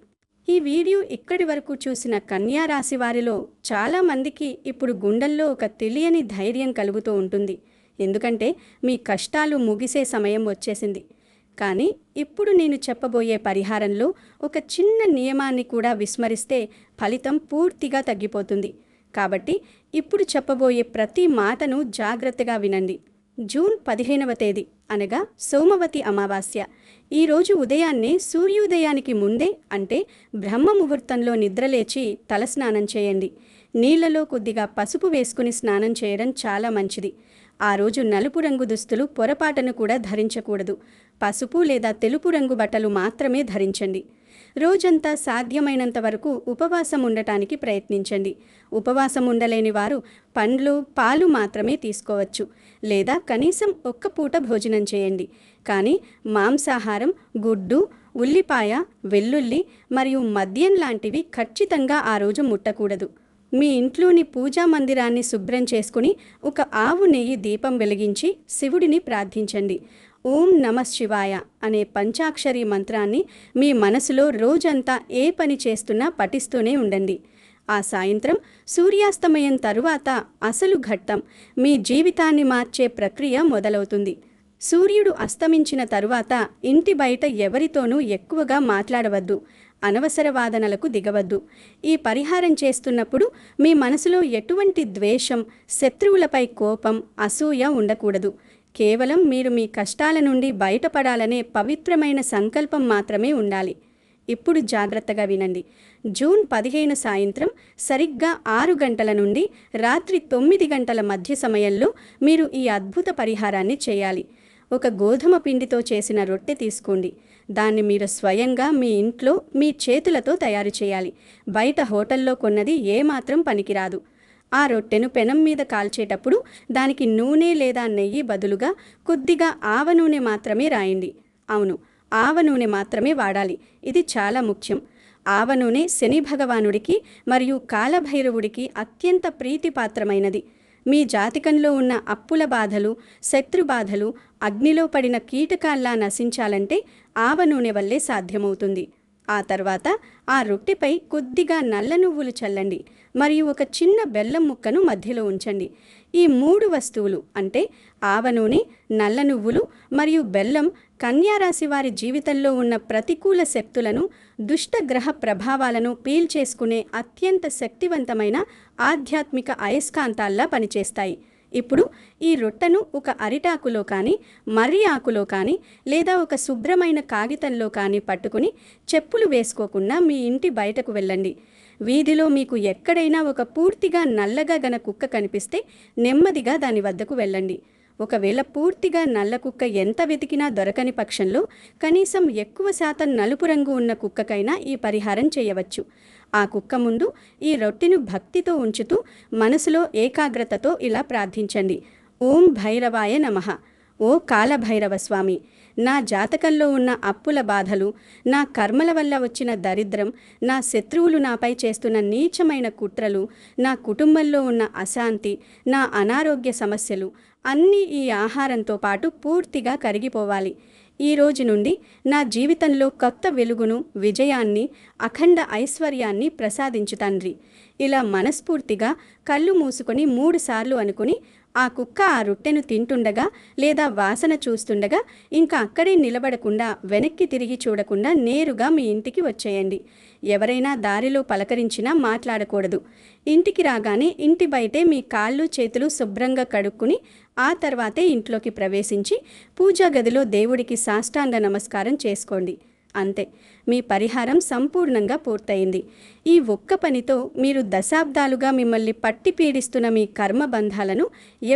ఈ వీడియో ఇక్కడి వరకు చూసిన కన్యా రాశి వారిలో చాలామందికి ఇప్పుడు గుండెల్లో ఒక తెలియని ధైర్యం కలుగుతూ ఉంటుంది. ఎందుకంటే మీ కష్టాలు ముగిసే సమయం వచ్చేసింది. కానీ ఇప్పుడు నేను చెప్పబోయే పరిహారంలో ఒక చిన్న నియమాన్ని కూడా విస్మరిస్తే ఫలితం పూర్తిగా తగ్గిపోతుంది. కాబట్టి ఇప్పుడు చెప్పబోయే ప్రతి మాటను జాగ్రత్తగా వినండి. జూన్ 15వ తేదీ అనగా సోమవతి అమావాస్య. ఈరోజు ఉదయాన్నే సూర్యోదయానికి ముందే అంటే బ్రహ్మ ముహూర్తంలో నిద్రలేచి తలస్నానం చేయండి. నీళ్లలో కొద్దిగా పసుపు వేసుకుని స్నానం చేయడం చాలా మంచిది. ఆ రోజు నలుపు రంగు దుస్తులు పొరపాటును కూడా ధరించకూడదు. పసుపు లేదా తెలుపు రంగు బట్టలు మాత్రమే ధరించండి. రోజంతా సాధ్యమైనంత వరకు ఉపవాసం ఉండటానికి ప్రయత్నించండి. ఉపవాసం ఉండలేని వారు పండ్లు, పాలు మాత్రమే తీసుకోవచ్చు, లేదా కనీసం ఒక్క పూట భోజనం చేయండి. కానీ మాంసాహారం, గుడ్డు, ఉల్లిపాయ, వెల్లుల్లి మరియు మద్యం లాంటివి ఖచ్చితంగా ఆ రోజు ముట్టకూడదు. మీ ఇంట్లోని పూజా మందిరాన్ని శుభ్రం చేసుకుని ఒక ఆవు నెయ్యి దీపం వెలిగించి శివుడిని ప్రార్థించండి. ఓం నమః శివాయ అనే పంచాక్షరి మంత్రాన్ని మీ మనసులో రోజంతా ఏ పని చేస్తున్నా పఠిస్తూనే ఉండండి. ఆ సాయంత్రం సూర్యాస్తమయం తరువాత అసలు ఘట్టం, మీ జీవితాన్ని మార్చే ప్రక్రియ మొదలవుతుంది. సూర్యుడు అస్తమించిన తరువాత ఇంటి బయట ఎవరితోనూ ఎక్కువగా మాట్లాడవద్దు, అనవసర వాదనలకు దిగవద్దు. ఈ పరిహారం చేస్తున్నప్పుడు మీ మనసులో ఎటువంటి ద్వేషం, శత్రువులపై కోపం, అసూయ ఉండకూడదు. కేవలం మీరు మీ కష్టాల నుండి బయటపడాలనే పవిత్రమైన సంకల్పం మాత్రమే ఉండాలి. ఇప్పుడు జాగ్రత్తగా వినండి. జూన్ 15 సాయంత్రం సరిగ్గా 6 గంటల నుండి రాత్రి 9 గంటల మధ్య సమయంలో మీరు ఈ అద్భుత పరిహారాన్ని చేయాలి. ఒక గోధుమ పిండితో చేసిన రొట్టె తీసుకోండి. దాన్ని మీరు స్వయంగా మీ ఇంట్లో మీ చేతులతో తయారు చేయాలి. బయట హోటల్లో కొన్నది ఏమాత్రం పనికిరాదు. ఆ రొట్టెను పెనం మీద కాల్చేటప్పుడు దానికి నూనె లేదా నెయ్యి బదులుగా కొద్దిగా ఆవ నూనె మాత్రమే రాయండి. అవును, ఆవ నూనె మాత్రమే వాడాలి. ఇది చాలా ముఖ్యం. ఆవ నూనె శని భగవానుడికి మరియు కాలభైరవుడికి అత్యంత ప్రీతిపాత్రమైనది. మీ జాతకంలో ఉన్న అప్పుల బాధలు, శత్రు బాధలు, అగ్నిలో పడిన కీటకాల్లా నశించాలంటే ఆవ నూనె వల్లే సాధ్యమవుతుంది. ఆ తర్వాత ఆ రొట్టెపై కొద్దిగా నల్ల నువ్వులు చల్లండి మరియు ఒక చిన్న బెల్లం ముక్కను మధ్యలో ఉంచండి. ఈ 3 వస్తువులు అంటే ఆవ నూనె, నల్ల నువ్వులు మరియు బెల్లం కన్యారాశి వారి జీవితంలో ఉన్న ప్రతికూల శక్తులను, దుష్ట గ్రహ ప్రభావాలను పీల్చేసుకునే అత్యంత శక్తివంతమైన ఆధ్యాత్మిక అయస్కాంతాల్లా పనిచేస్తాయి. ఇప్పుడు ఈ రొట్టెను ఒక అరిటాకులో కానీ, మర్రి ఆకులో కానీ, లేదా ఒక శుభ్రమైన కాగితంలో కానీ పట్టుకుని చెప్పులు వేసుకోకుండా మీ ఇంటి బయటకు వెళ్ళండి. వీధిలో మీకు ఎక్కడైనా ఒక పూర్తిగా నల్లగా గన కుక్క కనిపిస్తే నెమ్మదిగా దాని వద్దకు వెళ్ళండి. ఒకవేళ పూర్తిగా నల్ల కుక్క ఎంత వెతికినా దొరకని పక్షంలో కనీసం ఎక్కువ శాతం నలుపు రంగు ఉన్న కుక్కకైనా ఈ పరిహారం చేయవచ్చు. ఆ కుక్క ముందు ఈ రొట్టెను భక్తితో ఉంచుతూ మనసులో ఏకాగ్రతతో ఇలా ప్రార్థించండి. ఓం భైరవాయ నమః, ఓ కాలభైరవ స్వామి, నా జాతకంలో ఉన్న అప్పుల బాధలు, నా కర్మల వల్ల వచ్చిన దరిద్రం, నా శత్రువులు నాపై చేస్తున్న నీచమైన కుట్రలు, నా కుటుంబంలో ఉన్న అశాంతి, నా అనారోగ్య సమస్యలు అన్నీ ఈ ఆహారంతో పాటు పూర్తిగా కరిగిపోవాలి. ఈ రోజు నుండి నా జీవితంలో కొత్త వెలుగును, విజయాన్ని, అఖండ ఐశ్వర్యాన్ని ప్రసాదించు తండ్రి. ఇలా మనస్ఫూర్తిగా కళ్ళు మూసుకొని 3 సార్లు అనుకుని ఆ కుక్క ఆ రొట్టెను తింటుండగా లేదా వాసన చూస్తుండగా ఇంకా అక్కడే నిలబడకుండా వెనక్కి తిరిగి చూడకుండా నేరుగా మీ ఇంటికి వచ్చేయండి. ఎవరైనా దారిలో పలకరించినా మాట్లాడకూడదు. ఇంటికి రాగానే ఇంటి బయటే మీ కాళ్ళు చేతులు శుభ్రంగా కడుక్కుని ఆ తర్వాతే ఇంట్లోకి ప్రవేశించి పూజా గదిలో దేవుడికి సాష్టాంగ నమస్కారం చేసుకోండి. అంతే, మీ పరిహారం సంపూర్ణంగా పూర్తయింది. ఈ ఒక్క పనితో మీరు దశాబ్దాలుగా మిమ్మల్ని పట్టి పీడిస్తున్న మీ కర్మబంధాలను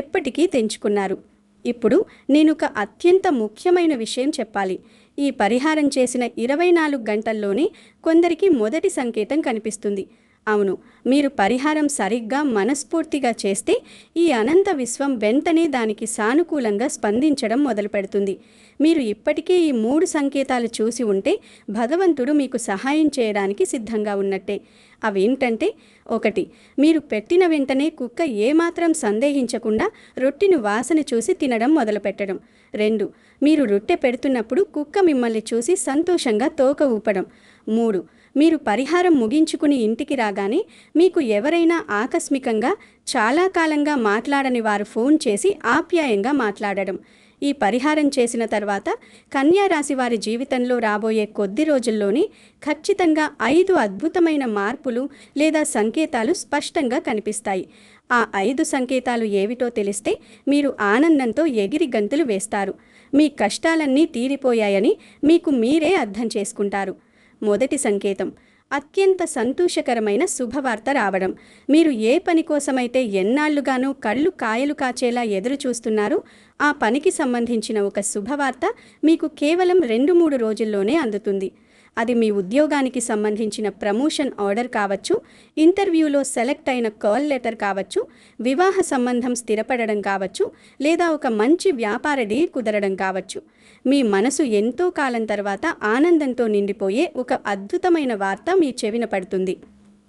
ఎప్పటికీ తెంచుకున్నారు. ఇప్పుడు నేనొక అత్యంత ముఖ్యమైన విషయం చెప్పాలి. ఈ పరిహారం చేసిన 24 గంటల్లోనే కొందరికి మొదటి సంకేతం కనిపిస్తుంది. అవును, మీరు పరిహారం సరిగ్గా మనస్ఫూర్తిగా చేస్తే ఈ అనంత విశ్వం వెంటనే దానికి సానుకూలంగా స్పందించడం మొదలుపెడుతుంది. మీరు ఇప్పటికే ఈ 3 సంకేతాలు చూసి ఉంటే భగవంతుడు మీకు సహాయం చేయడానికి సిద్ధంగా ఉన్నట్టే. అవేంటంటే, 1, మీరు పెట్టిన వెంటనే కుక్క ఏమాత్రం సందేహించకుండా రొట్టెను వాసన చూసి తినడం మొదలుపెట్టడం. 2, మీరు రొట్టె పెడుతున్నప్పుడు కుక్క మిమ్మల్ని చూసి సంతోషంగా తోక ఊపడం. 3, మీరు పరిహారం ముగించుకుని ఇంటికి రాగానే మీకు ఎవరైనా ఆకస్మికంగా చాలా కాలంగా మాట్లాడని వారు ఫోన్ చేసి ఆప్యాయంగా మాట్లాడడం. ఈ పరిహారం చేసిన తర్వాత కన్యా రాశి వారి జీవితంలో రాబోయే కొద్ది రోజుల్లోనే ఖచ్చితంగా 5 అద్భుతమైన మార్పులు లేదా సంకేతాలు స్పష్టంగా కనిపిస్తాయి. ఆ 5 సంకేతాలు ఏవిటో తెలిస్తే మీరు ఆనందంతో ఎగిరి గంతులు వేస్తారు. మీ కష్టాలన్నీ తీరిపోయాయని మీకు మీరే అర్థం చేసుకుంటారు. మొదటి సంకేతం, అత్యంత సంతోషకరమైన శుభవార్త రావడం. మీరు ఏ పని కోసమైతే ఎన్నాళ్లుగానూ కళ్ళు కాయలు కాచేలా ఎదురు చూస్తున్నారో ఆ పనికి సంబంధించిన ఒక శుభవార్త మీకు కేవలం 2-3 రోజుల్లోనే అందుతుంది. అది మీ ఉద్యోగానికి సంబంధించిన ప్రమోషన్ ఆర్డర్ కావచ్చు, ఇంటర్వ్యూలో సెలెక్ట్ అయిన కాల్ లెటర్ కావచ్చు, వివాహ సంబంధం స్థిరపడడం కావచ్చు, లేదా ఒక మంచి వ్యాపార డీల్ కుదరడం కావచ్చు. మీ మనసు ఎంతో కాలం తర్వాత ఆనందంతో నిండిపోయే ఒక అద్భుతమైన వార్త మీ చెవిన పడుతుంది.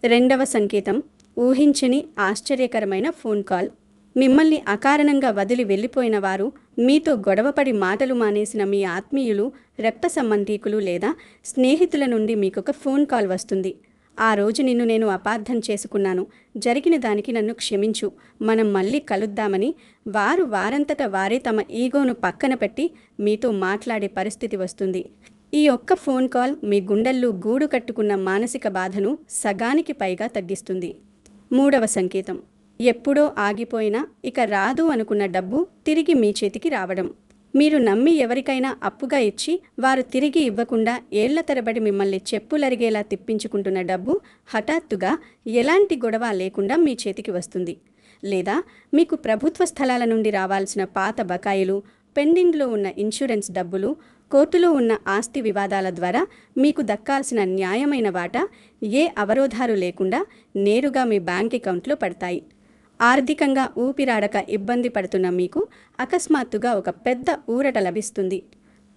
రెండవ సంకేతం, ఊహించని ఆశ్చర్యకరమైన ఫోన్ కాల్. మిమ్మల్ని అకారణంగా వదిలి వెళ్ళిపోయిన వారు, మీతో గొడవపడి మాటలు మానేసిన మీ ఆత్మీయులు, రక్త సంబంధీకులు లేదా స్నేహితుల నుండి మీకొక ఫోన్ కాల్ వస్తుంది. ఆ రోజు నిన్ను నేను అపార్థం చేసుకున్నాను, జరిగిన దానికి నన్ను క్షమించు, మనం మళ్ళీ కలుద్దామని వారంతట వారే తమ ఈగోను పక్కన పెట్టి మీతో మాట్లాడే పరిస్థితి వస్తుంది. ఈ ఒక్క ఫోన్ కాల్ మీ గుండెల్లో గూడు కట్టుకున్న మానసిక బాధను సగానికి పైగా తగ్గిస్తుంది. మూడవ సంకేతం, ఎప్పుడో ఆగిపోయినా ఇక రాదు అనుకున్న డబ్బు తిరిగి మీ చేతికి రావడం. మీరు నమ్మి ఎవరికైనా అప్పుగా ఇచ్చి వారు తిరిగి ఇవ్వకుండా ఏళ్ల తరబడి మిమ్మల్ని చెప్పులరిగేలా తిప్పించుకుంటున్న డబ్బు హఠాత్తుగా ఎలాంటి గొడవ లేకుండా మీ చేతికి వస్తుంది. లేదా మీకు ప్రభుత్వ స్థలాల నుండి రావాల్సిన పాత బకాయిలు, పెండింగ్లో ఉన్న ఇన్సూరెన్స్ డబ్బులు, కోర్టులో ఉన్న ఆస్తి వివాదాల ద్వారా మీకు దక్కాల్సిన న్యాయమైన వాటా ఏ అవరోధాలు లేకుండా నేరుగా మీ బ్యాంక్ అకౌంట్లో పడతాయి. ఆర్థికంగా ఊపిరాడక ఇబ్బంది పడుతున్న మీకు అకస్మాత్తుగా ఒక పెద్ద ఊరట లభిస్తుంది.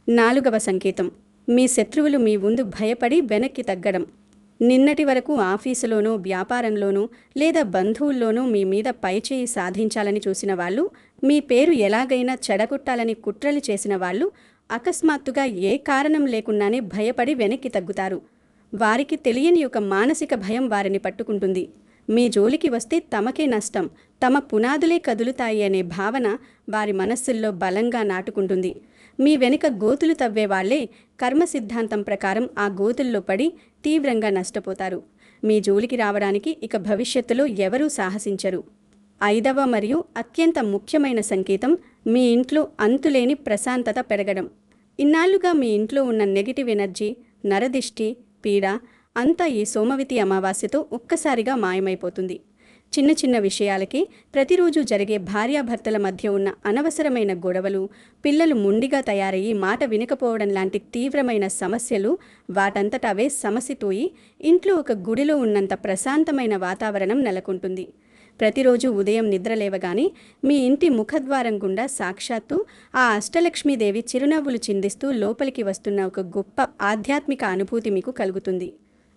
నాలుగవ సంకేతం, మీ శత్రువులు మీ ముందు భయపడి వెనక్కి తగ్గడం. నిన్నటి వరకు ఆఫీసులోనూ, వ్యాపారంలోనూ లేదా బంధువుల్లోనూ మీ మీద పైచేయి సాధించాలని చూసిన వాళ్ళు, మీ పేరు ఎలాగైనా చెడగొట్టాలని కుట్రలు చేసిన వాళ్ళు అకస్మాత్తుగా ఏ కారణం లేకుండానే భయపడి వెనక్కి తగ్గుతారు. వారికి తెలియని ఒక మానసిక భయం వారిని పట్టుకుంటుంది. మీ జోలికి వస్తే తమకే నష్టం, తమ పునాదులే కదులుతాయి అనే భావన వారి మనస్సుల్లో బలంగా నాటుకుంటుంది. మీ వెనుక గోతులు తవ్వే వాళ్లే కర్మ సిద్ధాంతం ప్రకారం ఆ గోతుల్లో పడి తీవ్రంగా నష్టపోతారు. మీ జోలికి రావడానికి ఇక భవిష్యత్తులో ఎవరూ సాహసించరు. ఐదవ మరియు అత్యంత ముఖ్యమైన సంకేతం, మీ ఇంట్లో అంతులేని ప్రశాంతత పెరగడం. ఇన్నాళ్లుగా మీ ఇంట్లో ఉన్న నెగిటివ్ ఎనర్జీ, నరదిష్టి, పీడ అంతా ఈ సోమవతి అమావాస్యతో ఒక్కసారిగా మాయమైపోతుంది. చిన్న చిన్న విషయాలకి, ప్రతిరోజు జరిగే భార్యాభర్తల మధ్య ఉన్న అనవసరమైన గొడవలు, పిల్లలు మొండిగా తయారయ్యి మాట వినకపోవడం లాంటి తీవ్రమైన సమస్యలు వాటంతట అవే సమసితోయి ఇంట్లో ఒక గుడిలో ఉన్నంత ప్రశాంతమైన వాతావరణం నెలకొంటుంది. ప్రతిరోజు ఉదయం నిద్ర లేవగానే మీ ఇంటి ముఖద్వారం గుండా సాక్షాత్తు ఆ అష్టలక్ష్మీదేవి చిరునవ్వులు చిందిస్తూ లోపలికి వస్తున్న ఒక గొప్ప ఆధ్యాత్మిక అనుభూతి మీకు కలుగుతుంది.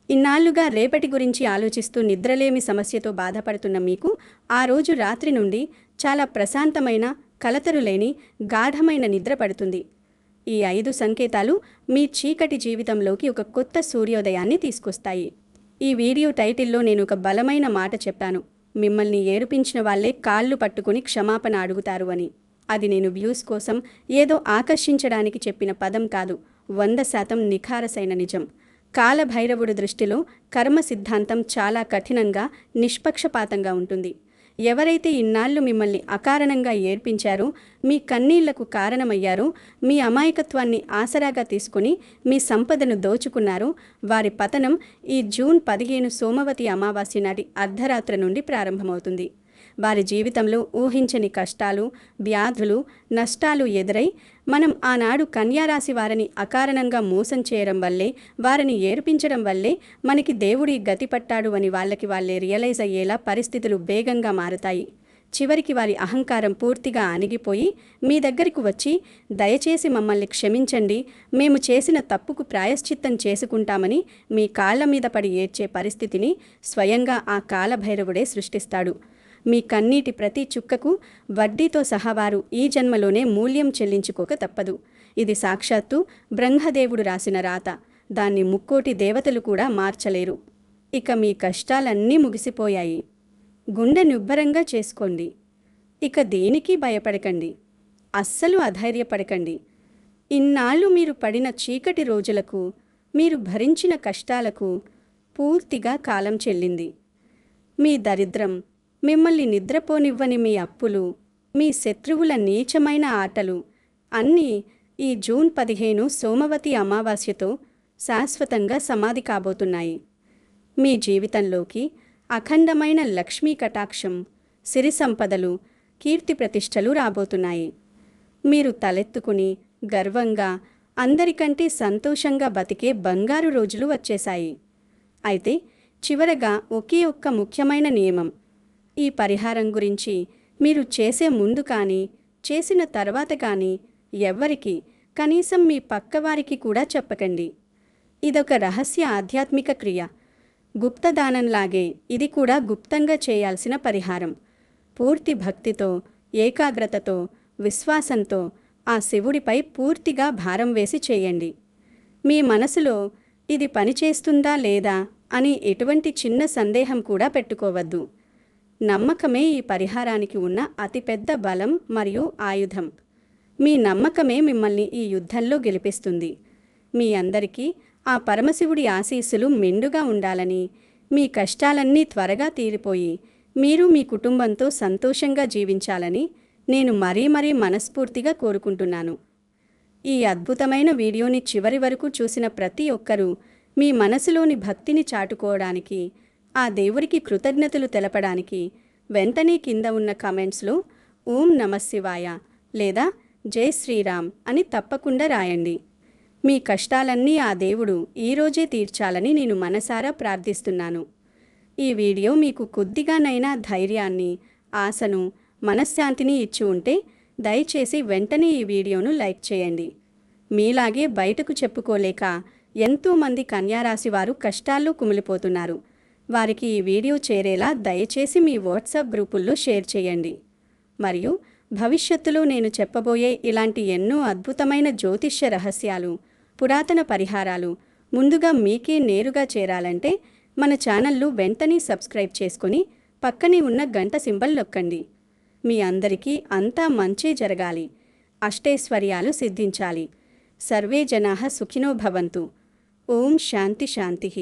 ఇన్నాళ్లుగా రేపటి గురించి ఆలోచిస్తూ నిద్రలేమి సమస్యతో బాధపడుతున్న మీకు ఆ రోజు రాత్రి నుండి చాలా ప్రశాంతమైన, కలతరు లేని, గాఢమైన నిద్ర పడుతుంది. ఈ 5 సంకేతాలు మీ చీకటి జీవితంలోకి ఒక కొత్త సూర్యోదయాన్ని తీసుకొస్తాయి. ఈ వీడియో టైటిల్లో నేను ఒక బలమైన మాట చెప్పాను. మిమ్మల్ని ఏడిపించిన వాళ్ళే కాళ్ళు పట్టుకుని క్షమాపణ అడుగుతారు అని. అది నేను వ్యూస్ కోసం ఏదో ఆకర్షించడానికి చెప్పిన పదం కాదు, 100% నిఖారసైన నిజం. కాలభైరవుడి దృష్టిలో కర్మ సిద్ధాంతం చాలా కఠినంగా, నిష్పక్షపాతంగా ఉంటుంది. ఎవరైతే ఇన్నాళ్ళు మిమ్మల్ని అకారణంగా ఏడ్పించారో, మీ కన్నీళ్లకు కారణమయ్యారో, మీ అమాయకత్వాన్ని ఆసరాగా తీసుకుని మీ సంపదను దోచుకున్నారో, వారి పతనం ఈ జూన్ 15 సోమవతి అమావాస్య నాటి అర్ధరాత్రి నుండి ప్రారంభమవుతుంది. వారి జీవితంలో ఊహించని కష్టాలు, వ్యాధులు, నష్టాలు ఎదురై మనం ఆనాడు కన్యారాశి వారిని అకారణంగా మోసం చేయడం వల్లే, వారిని ఏర్పించడం వల్లే మనకి దేవుడి గతి పట్టాడు అని వాళ్ళకి వాళ్ళే రియలైజ్ అయ్యేలా పరిస్థితులు వేగంగా మారుతాయి. చివరికి వారి అహంకారం పూర్తిగా అణిగిపోయి మీ దగ్గరకు వచ్చి, దయచేసి మమ్మల్ని క్షమించండి, మేము చేసిన తప్పుకు ప్రాయశ్చిత్తం చేసుకుంటామని మీ కాళ్ల మీద పడి ఏడ్చే పరిస్థితిని స్వయంగా ఆ కాలభైరవుడే సృష్టిస్తాడు. మీ కన్నీటి ప్రతి చుక్కకు వడ్డీతో సహా వారు ఈ జన్మలోనే మూల్యం చెల్లించుకోక తప్పదు. ఇది సాక్షాత్తు బ్రహ్మదేవుడు రాసిన రాత. దాన్ని ముక్కోటి దేవతలు కూడా మార్చలేరు. ఇక మీ కష్టాలన్నీ ముగిసిపోయాయి. గుండె నిబ్బరంగా చేసుకోండి. ఇక దేనికి భయపడకండి. అస్సలు అధైర్యపడకండి. ఇన్నాళ్ళు మీరు పడిన చీకటి రోజులకు, మీరు భరించిన కష్టాలకు పూర్తిగా కాలం చెల్లింది. మీ దరిద్రం, మిమ్మల్ని నిద్రపోనివ్వని మీ అప్పులు, మీ శత్రువుల నీచమైన ఆటలు అన్నీ ఈ జూన్ 15 సోమవతి అమావాస్యతో శాశ్వతంగా సమాధి కాబోతున్నాయి. మీ జీవితంలోకి అఖండమైన లక్ష్మీ కటాక్షం, సిరి సంపదలు, కీర్తి ప్రతిష్టలు రాబోతున్నాయి. మీరు తలెత్తుకుని గర్వంగా, అందరికంటే సంతోషంగా బతికే బంగారు రోజులు వచ్చేశాయి. అయితే చివరగా ఒకే ఒక్క ముఖ్యమైన నియమం. ఈ పరిహారం గురించి మీరు చేసే ముందు కానీ, చేసిన తర్వాత కానీ ఎవ్వరికి, కనీసం మీ పక్కవారికి కూడా చెప్పకండి. ఇదొక రహస్య ఆధ్యాత్మిక క్రియ. గుప్తదానంలాగే ఇది కూడా గుప్తంగా చేయాల్సిన పరిహారం. పూర్తి భక్తితో, ఏకాగ్రతతో, విశ్వాసంతో ఆ శివుడిపై పూర్తిగా భారం వేసి చేయండి. మీ మనసులో ఇది పనిచేస్తుందా లేదా అని ఎటువంటి చిన్న సందేహం కూడా పెట్టుకోవద్దు. నమ్మకమే ఈ పరిహారానికి ఉన్న అతిపెద్ద బలం మరియు ఆయుధం. మీ నమ్మకమే మిమ్మల్ని ఈ యుద్ధంలో గెలిపిస్తుంది. మీ అందరికీ ఆ పరమశివుడి ఆశీస్సులు మెండుగా ఉండాలని, మీ కష్టాలన్నీ త్వరగా తీరిపోయి మీరు మీ కుటుంబంతో సంతోషంగా జీవించాలని నేను మరీ మనస్ఫూర్తిగా కోరుకుంటున్నాను. ఈ అద్భుతమైన వీడియోని చివరి వరకు చూసిన ప్రతి ఒక్కరూ మీ మనసులోని భక్తిని చాటుకోవడానికి, ఆ దేవుడికి కృతజ్ఞతలు తెలపడానికి వెంటనే కింద ఉన్న కామెంట్స్లో ఓం నమఃశివాయ లేదా జై శ్రీరామ్ అని తప్పకుండా రాయండి. మీ కష్టాలన్నీ ఆ దేవుడు ఈరోజే తీర్చాలని నేను మనసారా ప్రార్థిస్తున్నాను. ఈ వీడియో మీకు కొద్దిగానైనా ధైర్యాన్ని, ఆశను, మనశ్శాంతిని ఇచ్చి ఉంటే దయచేసి వెంటనే ఈ వీడియోను లైక్ చేయండి. మీలాగే బయటకు చెప్పుకోలేక ఎంతోమంది కన్యారాశి వారు కష్టాల్లో కుమిలిపోతున్నారు. వారికి ఈ వీడియో చేరేలా దయచేసి మీ వాట్సాప్ గ్రూపుల్లో షేర్ చేయండి. మరియు భవిష్యత్తులో నేను చెప్పబోయే ఇలాంటి ఎన్నో అద్భుతమైన జ్యోతిష్య రహస్యాలు, పురాతన పరిహారాలు ముందుగా మీకే నేరుగా చేరాలంటే మన ఛానల్ను వెంటనే సబ్స్క్రైబ్ చేసుకొని పక్కనే ఉన్న గంట సింబల్ నొక్కండి. మీ అందరికీ అంతా మంచే జరగాలి, అష్టైశ్వర్యాలు సిద్ధించాలి. సర్వే జనాః సుఖినో భవంతు. ఓం శాంతి శాంతిః.